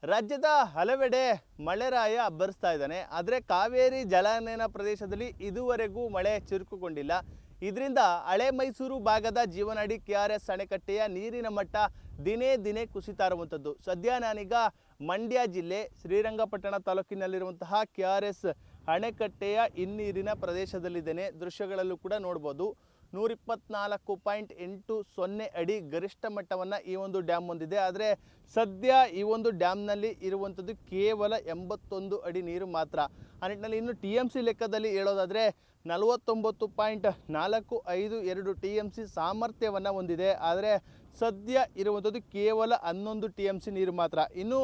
ರಾಜ್ಯದ ಹಲವೆಡೆ ಮಳೆರಾಯ ಅಬ್ಬರಿಸ್ತಾ ಇದ್ದಾನೆ. ಆದರೆ ಕಾವೇರಿ ಜಲಾನಯನ ಪ್ರದೇಶದಲ್ಲಿ ಇದುವರೆಗೂ ಮಳೆ ಚುರುಕುಗೊಂಡಿಲ್ಲ. ಇದರಿಂದ ಹಳೆ ಮೈಸೂರು ಭಾಗದ ಜೀವನಾಡಿ KRS ಅಣೆಕಟ್ಟೆಯ ನೀರಿನ ಮಟ್ಟ ದಿನೇ ದಿನೇ ಕುಸಿತಾ ಇರುವಂಥದ್ದು. ಸದ್ಯ ನಾನೀಗ ಮಂಡ್ಯ ಜಿಲ್ಲೆ ಶ್ರೀರಂಗಪಟ್ಟಣ ತಾಲೂಕಿನಲ್ಲಿರುವಂತಹ KRS ಅಣೆಕಟ್ಟೆಯ ಹಿನ್ನೀರಿನ ಪ್ರದೇಶದಲ್ಲಿದ್ದೇನೆ. ದೃಶ್ಯಗಳಲ್ಲೂ ಕೂಡ ನೋಡ್ಬೋದು 124.80 ಅಡಿ ಗರಿಷ್ಠ ಮಟ್ಟವನ್ನು ಈ ಒಂದು ಡ್ಯಾಮ್ ಹೊಂದಿದೆ. ಆದರೆ ಸದ್ಯ ಈ ಒಂದು ಡ್ಯಾಮ್ನಲ್ಲಿ ಇರುವಂಥದ್ದು ಕೇವಲ 81 ಅಡಿ ನೀರು ಮಾತ್ರ. ಆ ನಿಟ್ಟಿನಲ್ಲಿ ಇನ್ನು TMC ಲೆಕ್ಕದಲ್ಲಿ ಹೇಳೋದಾದರೆ 49.452 TMC ಸಾಮರ್ಥ್ಯವನ್ನು ಹೊಂದಿದೆ. ಆದರೆ ಸದ್ಯ ಇರುವಂಥದ್ದು ಕೇವಲ 11 TMC ನೀರು ಮಾತ್ರ. ಇನ್ನು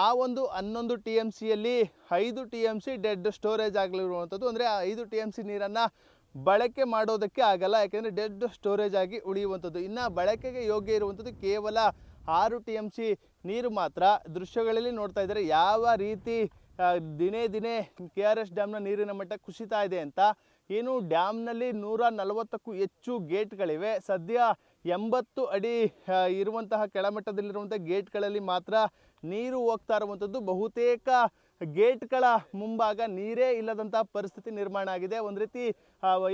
ಆ ಒಂದು 11 TMCಯಲ್ಲಿ 5 TMC ಡೆಡ್ ಸ್ಟೋರೇಜ್ ಆಗಲಿರುವಂಥದ್ದು. ಅಂದರೆ 5 TMC ನೀರನ್ನು ಬಳಕೆ ಮಾಡೋದಕ್ಕೆ ಆಗಲ್ಲ, ಯಾಕೆಂದರೆ ಡೆಡ್ ಸ್ಟೋರೇಜ್ ಆಗಿ ಉಳಿಯುವಂಥದ್ದು. ಇನ್ನು ಬಳಕೆಗೆ ಯೋಗ್ಯ ಇರುವಂಥದ್ದು ಕೇವಲ 6 TMC ನೀರು ಮಾತ್ರ. ದೃಶ್ಯಗಳಲ್ಲಿ ನೋಡ್ತಾ ಇದ್ದಾರೆ ಯಾವ ರೀತಿ ದಿನೇ ದಿನೇ KRS ಡ್ಯಾಮ್ನ ನೀರಿನ ಮಟ್ಟ ಕುಸಿತಾ ಇದೆ ಅಂತ. ಏನು ಡ್ಯಾಮ್ನಲ್ಲಿ 140ಕ್ಕೂ ಹೆಚ್ಚು ಗೇಟ್ಗಳಿವೆ. ಸದ್ಯ 80 ಅಡಿ ಇರುವಂತಹ ಕೆಳಮಟ್ಟದಲ್ಲಿರುವಂಥ ಗೇಟ್ಗಳಲ್ಲಿ ಮಾತ್ರ ನೀರು ಹೋಗ್ತಾ ಇರುವಂಥದ್ದು. ಬಹುತೇಕ ಗೇಟ್ಗಳ ಮುಂಭಾಗ ನೀರೇ ಇಲ್ಲದಂಥ ಪರಿಸ್ಥಿತಿ ನಿರ್ಮಾಣ ಆಗಿದೆ. ಒಂದು ರೀತಿ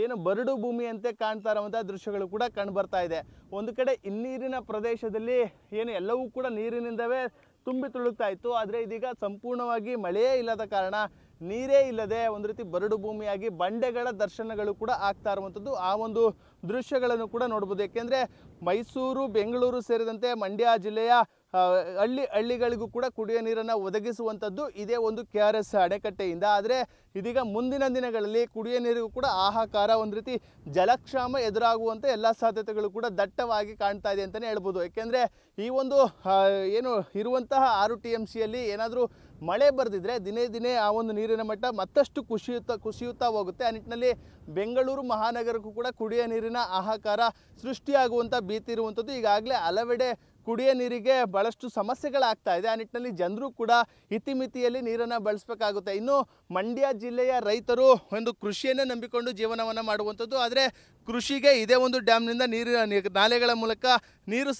ಏನು ಬರಡು ಭೂಮಿಯಂತೆ ಕಾಣ್ತಾ ಇರುವಂಥ ದೃಶ್ಯಗಳು ಕೂಡ ಕಂಡು ಬರ್ತಾ ಇದೆ. ಒಂದು ಕಡೆ ಹಿನ್ನೀರಿನ ಪ್ರದೇಶದಲ್ಲಿ ಏನು ಎಲ್ಲವೂ ಕೂಡ ನೀರಿನಿಂದವೇ ತುಂಬಿ ತುಳುಕ್ತಾ ಇತ್ತು. ಆದರೆ ಇದೀಗ ಸಂಪೂರ್ಣವಾಗಿ ಮಳೆಯೇ ಇಲ್ಲದ ಕಾರಣ ನೀರೇ ಇಲ್ಲದೆ ಒಂದು ರೀತಿ ಬರಡು ಭೂಮಿಯಾಗಿ ಬಂಡೆಗಳ ದರ್ಶನಗಳು ಕೂಡ ಆಗ್ತಾ ಇರುವಂಥದ್ದು. ಆ ಒಂದು ದೃಶ್ಯಗಳನ್ನು ಕೂಡ ನೋಡ್ಬೋದು. ಯಾಕೆಂದರೆ ಮೈಸೂರು, ಬೆಂಗಳೂರು ಸೇರಿದಂತೆ ಮಂಡ್ಯ ಜಿಲ್ಲೆಯ ಹಳ್ಳಿಗಳಿಗೂ ಕೂಡ ಕುಡಿಯೋ ನೀರನ್ನು ಒದಗಿಸುವಂಥದ್ದು ಇದೇ ಒಂದು KRS ಅಣೆಕಟ್ಟೆಯಿಂದ. ಆದರೆ ಇದೀಗ ಮುಂದಿನ ದಿನಗಳಲ್ಲಿ ಕುಡಿಯೋ ನೀರಿಗೂ ಕೂಡ ಹಾಹಾಕಾರ, ಒಂದು ರೀತಿ ಜಲಕ್ಷಾಮ ಎದುರಾಗುವಂಥ ಎಲ್ಲ ಸಾಧ್ಯತೆಗಳು ಕೂಡ ದಟ್ಟವಾಗಿ ಕಾಣ್ತಾ ಇದೆ ಅಂತಲೇ ಹೇಳ್ಬೋದು. ಯಾಕೆಂದರೆ ಈ ಒಂದು ಏನು ಇರುವಂತಹ 6 TMCಯಲ್ಲಿ ಏನಾದರೂ ಮಳೆ ಬರೆದಿದ್ರೆ ದಿನೇ ದಿನೇ ಆ ಒಂದು ನೀರಿನ ಮಟ್ಟ ಮತ್ತಷ್ಟು ಕುಸಿಯುತ್ತಾ ಹೋಗುತ್ತೆ. ಆ ನಿಟ್ಟಿನಲ್ಲಿ ಬೆಂಗಳೂರು ಮಹಾನಗರಕ್ಕೂ ಕೂಡ ಕುಡಿಯೋ ನೀರಿನ ಹಾಹಾಕಾರ ಸೃಷ್ಟಿಯಾಗುವಂಥ ಭೀತಿ ಇರುವಂಥದ್ದು. ಈಗಾಗಲೇ ಹಲವೆಡೆ ಕುಡಿಯೋ ನೀರಿಗೆ ಭಾಳಷ್ಟು ಸಮಸ್ಯೆಗಳಾಗ್ತಾ ಇದೆ. ಆ ನಿಟ್ಟಿನಲ್ಲಿ ಜನರು ಕೂಡ ಇತಿಮಿತಿಯಲ್ಲಿ ನೀರನ್ನು ಬಳಸಬೇಕಾಗುತ್ತೆ. ಇನ್ನು ಮಂಡ್ಯ ಜಿಲ್ಲೆಯ ರೈತರು ಒಂದು ಕೃಷಿಯನ್ನೇ ನಂಬಿಕೊಂಡು ಜೀವನವನ್ನು ಮಾಡುವಂಥದ್ದು. ಆದರೆ ಕೃಷಿಗೆ ಇದೇ ಒಂದು ಡ್ಯಾಮ್ನಿಂದ ನಾಲೆಗಳ ಮೂಲಕ ನೀರು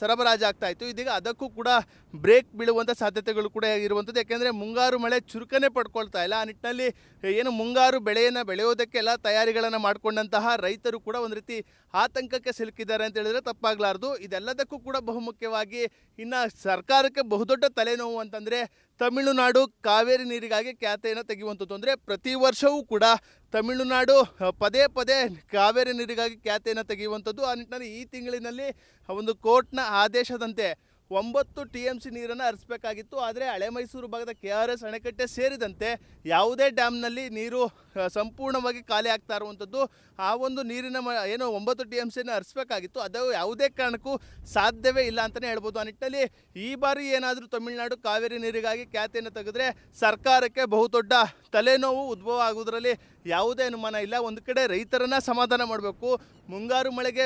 ಸರಬರಾಜಾಗ್ತಾ ಇತ್ತು. ಇದೀಗ ಅದಕ್ಕೂ ಕೂಡ ಬ್ರೇಕ್ ಬೀಳುವಂಥ ಸಾಧ್ಯತೆಗಳು ಕೂಡ ಇರುವಂಥದ್ದು. ಯಾಕೆಂದರೆ ಮುಂಗಾರು ಮಳೆ ಚುರುಕನೆ ಪಡ್ಕೊಳ್ತಾ ಇಲ್ಲ. ಆ ನಿಟ್ಟಿನಲ್ಲಿ ಏನು ಮುಂಗಾರು ಬೆಳೆಯನ್ನು ಬೆಳೆಯೋದಕ್ಕೆ ಎಲ್ಲ ತಯಾರಿಗಳನ್ನು ಮಾಡಿಕೊಂಡಂತಹ ರೈತರು ಕೂಡ ಒಂದು ರೀತಿ ಆತಂಕಕ್ಕೆ ಸಿಲುಕಿದ್ದಾರೆ ಅಂತ ಹೇಳಿದ್ರೆ ತಪ್ಪಾಗಲಾರ್ದು. ಇದೆಲ್ಲದಕ್ಕೂ ಕೂಡ ಬಹುಮುಖ್ಯವಾಗಿ ಇನ್ನು ಸರ್ಕಾರಕ್ಕೆ ಬಹುದೊಡ್ಡ ತಲೆನೋವು ಅಂತಂದರೆ ತಮಿಳುನಾಡು ಕಾವೇರಿ ನೀರಿಗಾಗಿ ಖ್ಯಾತೆಯನ್ನು ತೆಗೆಯುವಂಥದ್ದು. ಅಂದರೆ ಪ್ರತಿ ವರ್ಷವೂ ಕೂಡ ತಮಿಳುನಾಡು ಪದೇ ಪದೇ ಕಾವೇರಿ ನೀರಿಗಾಗಿ ಖ್ಯಾತೆಯನ್ನು ತೆಗೆಯುವಂಥದ್ದು. ಆ ನಿಟ್ಟಿನಲ್ಲಿ ಈ ತಿಂಗಳಿನಲ್ಲಿ ಒಂದು ಕೋರ್ಟ್ನ ಆದೇಶದಂತೆ 9 TMC ನೀರನ್ನು ಹರಿಸಬೇಕಾಗಿತ್ತು. ಆದರೆ ಹಳೆ ಮೈಸೂರು ಭಾಗದ KRS ಅಣೆಕಟ್ಟೆ ಸೇರಿದಂತೆ ಯಾವುದೇ ಡ್ಯಾಮ್ನಲ್ಲಿ ನೀರು ಸಂಪೂರ್ಣವಾಗಿ ಖಾಲಿ ಆಗ್ತಾ ಇರುವಂಥದ್ದು. ಆ ಒಂದು ನೀರಿನ ಏನು 9 TMCಯನ್ನು ಹರಿಸಬೇಕಾಗಿತ್ತು, ಅದು ಯಾವುದೇ ಕಾರಣಕ್ಕೂ ಸಾಧ್ಯವೇ ಇಲ್ಲ ಅಂತಲೇ ಹೇಳ್ಬೋದು. ಆ ನಿಟ್ಟಿನಲ್ಲಿ ಈ ಬಾರಿ ಏನಾದರೂ ತಮಿಳುನಾಡು ಕಾವೇರಿ ನೀರಿಗಾಗಿ ಖ್ಯಾತೆಯನ್ನು ತೆಗೆದ್ರೆ ಸರ್ಕಾರಕ್ಕೆ ಬಹುದೊಡ್ಡ ತಲೆನೋವು ಉದ್ಭವ ಆಗುವುದರಲ್ಲಿ ಯಾವುದೇ ಅನುಮಾನ ಇಲ್ಲ. ಒಂದು ಕಡೆ ರೈತರನ್ನು ಸಮಾಧಾನ ಮಾಡಬೇಕು, ಮುಂಗಾರು ಮಳೆಗೆ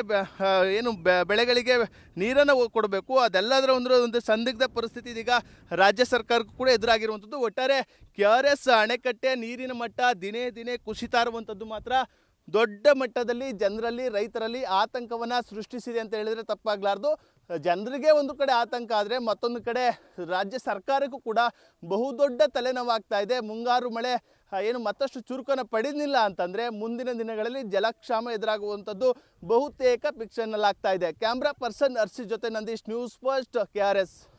ಬೆಳೆಗಳಿಗೆ ನೀರನ್ನು ಕೊಡಬೇಕು. ಅದೆಲ್ಲದರ ಒಂದು ಸಂದಿಗ್ಧ ಪರಿಸ್ಥಿತಿ ಇದೀಗ ರಾಜ್ಯ ಸರ್ಕಾರಕ್ಕೂ ಕೂಡ ಎದುರಾಗಿರುವಂಥದ್ದು. ಒಟ್ಟಾರೆ KRS ಅಣೆಕಟ್ಟೆ ನೀರಿನ ಮಟ್ಟ ದಿನೇ ದಿನೇ ಕುಸಿತಾ ಇರುವಂಥದ್ದು ಮಾತ್ರ ದೊಡ್ಡ ಮಟ್ಟದಲ್ಲಿ ಜನರಲ್ಲಿ, ರೈತರಲ್ಲಿ ಆತಂಕವನ್ನು ಸೃಷ್ಟಿಸಿದೆ ಅಂತ ಹೇಳಿದರೆ ತಪ್ಪಾಗಲಾರ್ದು. ಜನರಿಗೆ ಒಂದು ಕಡೆ ಆತಂಕ ಆದರೆ ಮತ್ತೊಂದು ಕಡೆ ರಾಜ್ಯ ಸರ್ಕಾರಕ್ಕೂ ಕೂಡ ಬಹುದೊಡ್ಡ ತಲೆನೋವಾಗ್ತಾ ಇದೆ. ಮುಂಗಾರು ಮಳೆ ಏನು ಮತ್ತಷ್ಟು ಚುರುಕನ್ನು ಪಡೆದಿಲ್ಲ ಅಂತಂದರೆ ಮುಂದಿನ ದಿನಗಳಲ್ಲಿ ಜಲಕ್ಷಾಮ ಎದುರಾಗುವಂಥದ್ದು ಬಹುತೇಕ ಫಿಕ್ಷನಲ್ ಆಗ್ತಾ ಇದೆ. ಕ್ಯಾಮ್ರಾ ಪರ್ಸನ್ ಅರ್ಸಿ ಜೊತೆ ನಂದೀಶ್, ನ್ಯೂಸ್ ಫಸ್ಟ್, KRS.